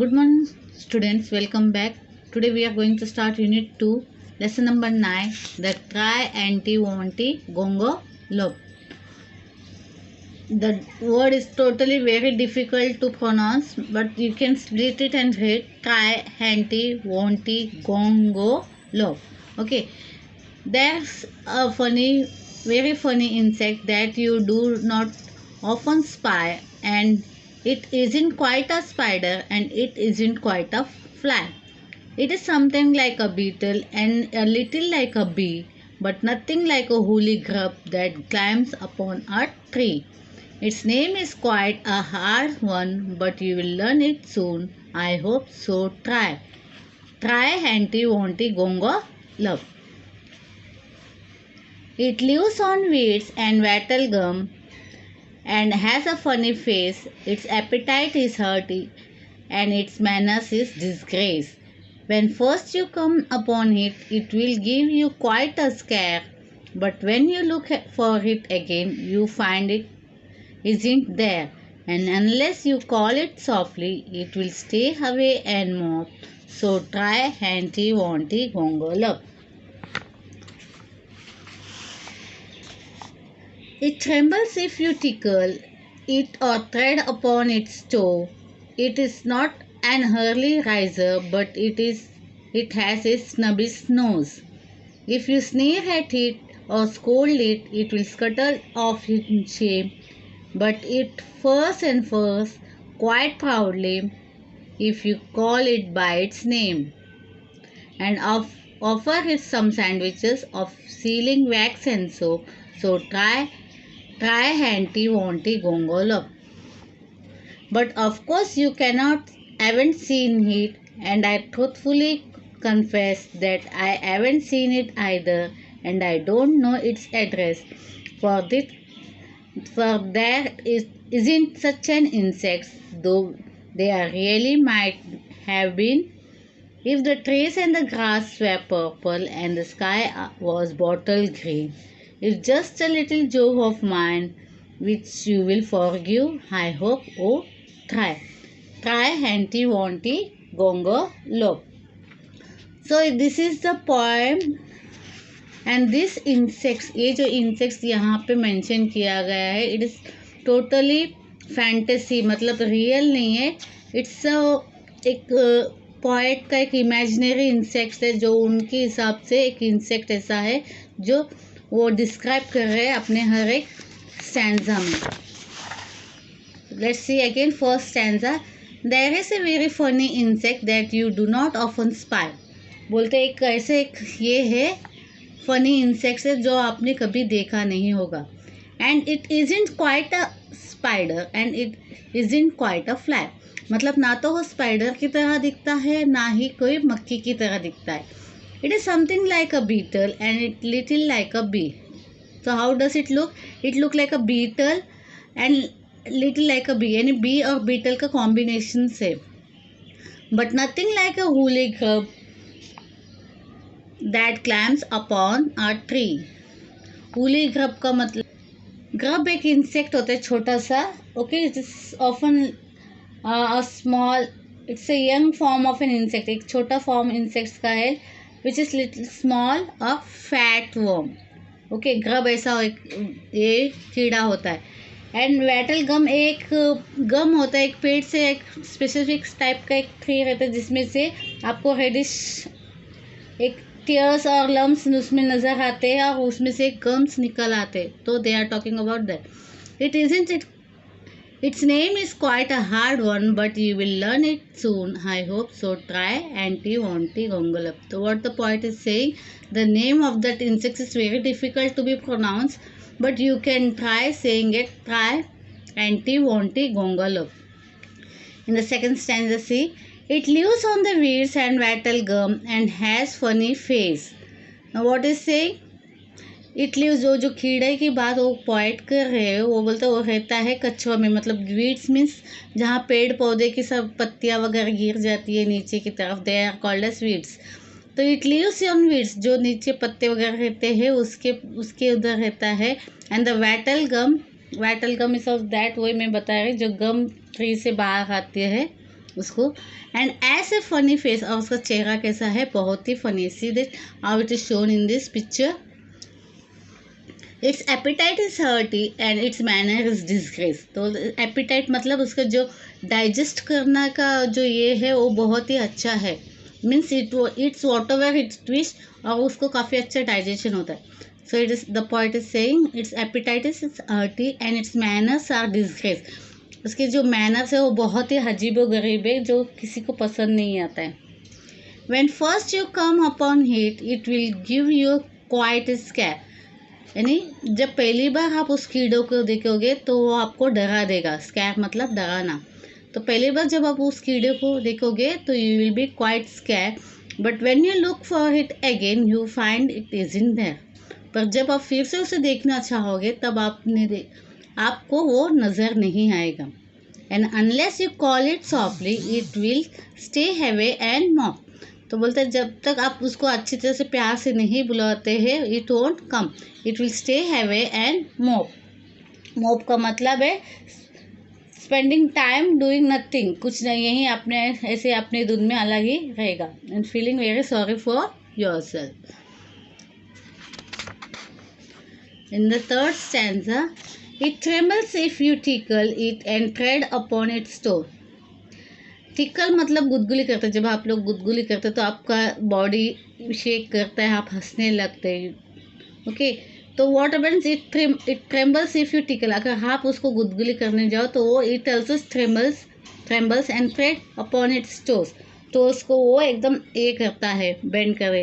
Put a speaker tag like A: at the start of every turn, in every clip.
A: Good morning, students. Welcome back. Today we are going to start Unit 2, Lesson number 9, the Try, Anti, Wanti, Gongo, Lob. The word is totally very difficult to pronounce, but you can split it and read Try, Anti, Wanti, Gongo, Lob. Okay, there's a very funny insect that you do not often spy, and it isn't quite a spider and it isn't quite a fly. It is something like a beetle and a little like a bee, but nothing like a woolly grub that climbs upon a tree. Its name is quite a hard one, but you will learn it soon. I hope so. Try. Try, Hanty, Wonty, Gongo, Love. It lives on weeds and wattle gum and has a funny face. Its appetite is hearty and its manners is disgrace. When first you come upon it, it will give you quite a scare. But when you look for it again, you find it isn't there. And unless you call it softly, it will stay away and more. So try Hanty Wanty Gongo Love. It trembles if you tickle it or tread upon its toe. It is not an early riser, but it has a snubby nose. If you sneer at it or scold it, it will scuttle off in shame, but it furs and furs quite proudly if you call it by its name, and offer it some sandwiches of sealing wax and soap. So try Hanty Wanty Gongo Love. But of course you haven't seen it, and I truthfully confess that I haven't seen it either, and I don't know its address. For there isn't such an insect, though there really might have been if the trees and the grass were purple and the sky was bottle green. It's just a little joke of mine, which you will forgive, I hope. Oh, try. Try Hanty Wanty Gongo Lob. So this is the poem, and this insects, ये जो insects यहाँ पे mention किया गया है, it is totally fantasy, मतलब real नहीं है. It's एक poet का एक imaginary insect है जो उनके हिसाब से एक insect ऐसा है जो वो डिस्क्राइब कर रहे हैं अपने हर एक स्टैंजा में. Let's see again first stanza. There is a very funny insect that you do not often spy. बोलते एक ये है फनी इंसेक्ट है जो आपने कभी देखा नहीं होगा. And it isn't quite a spider and it isn't quite a fly. मतलब ना तो वो स्पाइडर की तरह दिखता है, ना ही कोई मक्खी की तरह दिखता है. It is something like a beetle and it little like a bee. So how does it look? It look like a beetle and little like a bee. यानी bee और beetle का combination से. But nothing like a woolly grub that climbs upon a tree. Woolly grub का मतलब grub एक insect होता है छोटा सा. Okay, it is often a small. It's a young form of an insect. एक छोटा form insects का है. Which is little small a fat worm. Okay, grub ऐसा ये कीड़ा होता है. एंड वेटल गम एक गम होता है, एक पेड़ से एक स्पेसिफिक टाइप का एक ट्री रहता है जिसमें से आपको रेडिश एक टीयर्स और लम्स उसमें नज़र आते हैं और उसमें से गम्स निकल आते हैं. तो they are talking about that. It isn't it. Its name is quite a hard one, but you will learn it soon. I hope so. Try Anti Wanty Gongolap. So what the poet is saying, the name of that insect is very difficult to be pronounced, but you can try saying it. Try Anti Wanty Gongolap. In the second stanza, see, it lives on the weeds and wattle gum and has funny face. Now what is saying? It lives जो कीड़े की बात वो point कर रहे हैं, वो बोलते वो रहता है कछुआ में. मतलब वीड्स मीन्स जहाँ पेड़ पौधे की सब पत्तियाँ वगैरह गिर जाती है नीचे की तरफ, they are called as weeds. तो इट लिव्स ऑन वीड्स, जो नीचे पत्ते वगैरह रहते हैं उसके उधर रहता है. And the wattle gum is of that, वही मैं बता रही जो गम ट्री से बाहर आती है उसको, एंड ऐसे फनी फेस, और उसका चेहरा कैसा है, बहुत ही funny. See this how it is shown in this picture. Its appetite is hearty and its manner is disgrace. तो एपिटाइट मतलब उसका जो डाइजेस्ट करना का जो ये है वो बहुत ही अच्छा है, means it's whatever it's twist, और उसको काफ़ी अच्छा डाइजेशन होता है। So it is the point is saying its appetite's is hearty and its manners are disgrace. उसके जो मैनर्स है वो बहुत ही अजीबो गरीब है, जो किसी को पसंद नहीं आता है। When first you come upon it, it will give you quite a scare। यानी जब पहली बार आप उस कीड़ों को देखोगे तो वो आपको डरा देगा। स्कैर मतलब डराना। तो पहली बार जब आप उस कीड़े को देखोगे तो you will be quite scare, but when you look for it again you find it isn't there. पर जब आप फिर से उसे देखना चाहोगे तब आपको वो नज़र नहीं आएगा। And unless you call it softly it will stay away and mock. तो बोलते हैं जब तक आप उसको अच्छी तरह से प्यार से नहीं बुलाते हैं it won't come, it will stay away and मोप। मोप का मतलब है स्पेंडिंग टाइम डूइंग नथिंग, कुछ नहीं, यही अपने ऐसे अपने धुन में अलग ही रहेगा। And feeling very sorry for yourself. In the third stanza, it trembles if you tickle it and tread upon its toe. Tickle मतलब गुदगुली करते हैं। जब आप लोग गुदगुली करते हैं तो आपका बॉडी शेक करता है, आप हंसने लगते हैं। ओके, तो what happens, it trembles if you tickle. अगर आप उसको गुदगुली करने जाओ तो वो it also trembles and tread upon its toes. Toes को वो एकदम ए करता है, बेंड करे।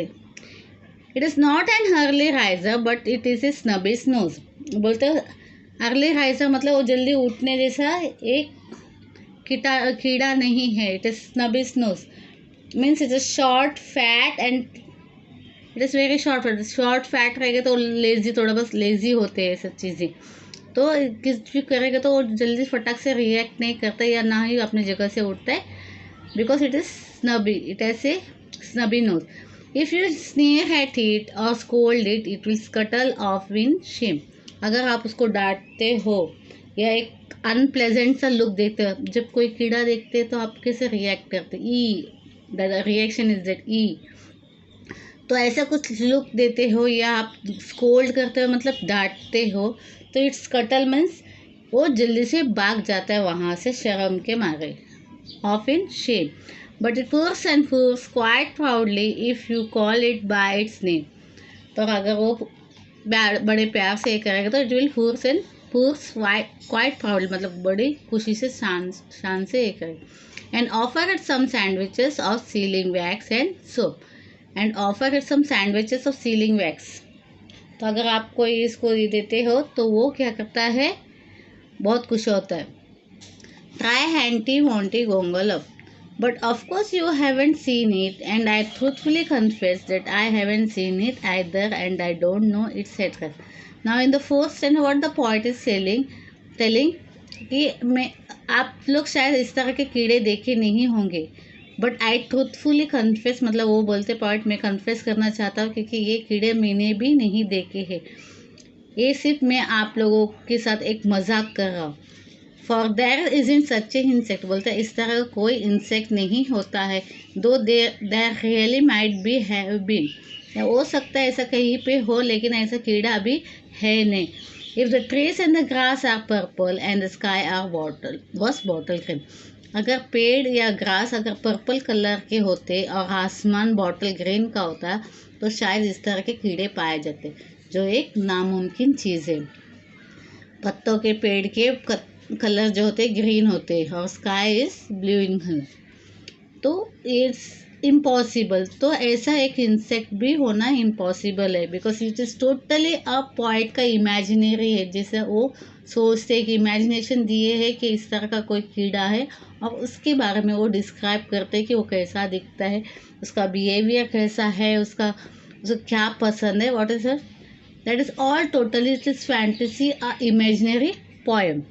A: It is not an early riser but it is a snubby snooze. बोलते हैं अर्ली राइजर मतलब वो जल्दी उठने जैसा एक कीड़ा नहीं है। It is snobby snows means it is short fat and it is very short fat रहेगा तो लेजी, थोड़ा बस लेजी होते हैं सब चीज़ें। तो किस भी करेगा तो वो जल्दी फटाक से रिएक्ट नहीं करता या ना ही अपनी जगह से उठता है, because it is snobby, it ऐसे snobby nose. If you sneer at it or scold it it will scuttle off in shame. अगर आप उसको डांटते हो या एक अनप्लेजेंट सा लुक देते हो, जब कोई कीड़ा देखते हैं तो आप कैसे रिएक्ट करते, ई द रिएक्शन इज दैट ई। तो ऐसा कुछ लुक देते हो या आप स्कोल्ड करते हो मतलब डांटते हो, तो इट्स कटल मीन्स वो जल्दी से भाग जाता है वहाँ से शर्म के मारे, off in shame. But it purrs and purrs quite proudly if you call it by its name. तो अगर वो बड़े प्यार से करेगा तो it will purrs and purrs quite proudly मतलब बड़ी खुशी से शान से ये करेगा। And offer it some sandwiches of sealing wax and soap. And offer it some sandwiches of sealing wax. तो अगर आप कोई इसको देते हो तो वो क्या करता है, बहुत खुश होता है। ट्राई हैंटी वॉन्टी गोंगल अप, but of course you haven't seen it and I truthfully confess that I haven't seen it either and I don't know its address. Now in the fourth stanza what the poet is telling कि मैं आप लोग शायद इस तरह के कीड़े देखे नहीं होंगे, बट आई ट्रूथफुली कन्फेस मतलब वो बोलते पॉइंट मैं कन्फेस करना चाहता हूँ क्योंकि ये कीड़े मैंने भी नहीं देखे हैं, ये सिर्फ मैं आप लोगों के साथ एक मजाक कर रहा हूँ। For their is in such A insect, बोलते हैं इस तरह का कोई इंसेक्ट नहीं होता है, though there really might be have been, हो सकता है ऐसा कहीं पे हो लेकिन ऐसा कीड़ा अभी है नहीं। If the trees and the grass are purple and the sky are bottle green, अगर पेड़ या ग्रास अगर पर्पल कलर के होते और आसमान बॉटल ग्रीन का होता तो शायद इस तरह के कीड़े पाए जाते, जो एक नामुमकिन चीज़ है। पत्तों के पेड़ के कलर जो होते ग्रीन होते और sky is blue in colour, तो इट्स इम्पॉसिबल। तो ऐसा एक इंसेक्ट भी होना इम्पॉसिबल है, because it is totally a point का इमेजिनरी है, जैसे वो सोचते कि इमेजिनेशन दिए है कि इस तरह का कोई कीड़ा है और उसके बारे में वो डिस्क्राइब करते हैं कि वो कैसा दिखता है, उसका बिहेवियर कैसा है, उसको क्या पसंद है, what is that is all totally it is fantasy a imaginary poem.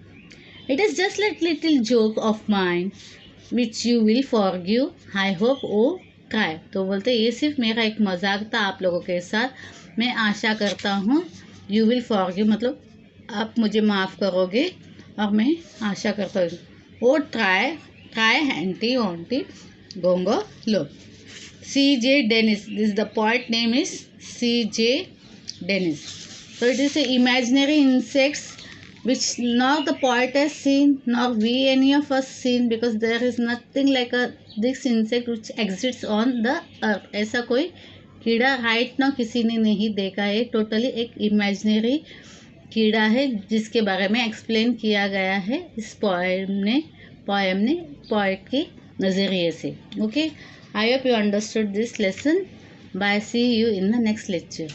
A: It is just like little joke of mine which you will forgive. I hope ओ try। तो बोलते ये सिर्फ मेरा एक मजाक था आप लोगों के साथ, मैं आशा करता हूँ you will forgive मतलब आप मुझे माफ़ करोगे और मैं आशा करता हूँ। ओ try Try Hanty Aunty Gongo Look. C.J. Dennis. The poet name is C.J. Dennis. So it is a imaginary insects which nor the poet has seen nor we any of us seen, because there is nothing like this insect which exists on the earth. ऐसा कोई कीड़ा right ना किसी ने नहीं देखा है. Totally एक इमेजिनरी कीड़ा है जिसके बारे में एक्सप्लेन किया गया है इस पोएम ने पोएट के नज़रिए से. Okay, I hope you understood this lesson. Bye, see you in the next lecture.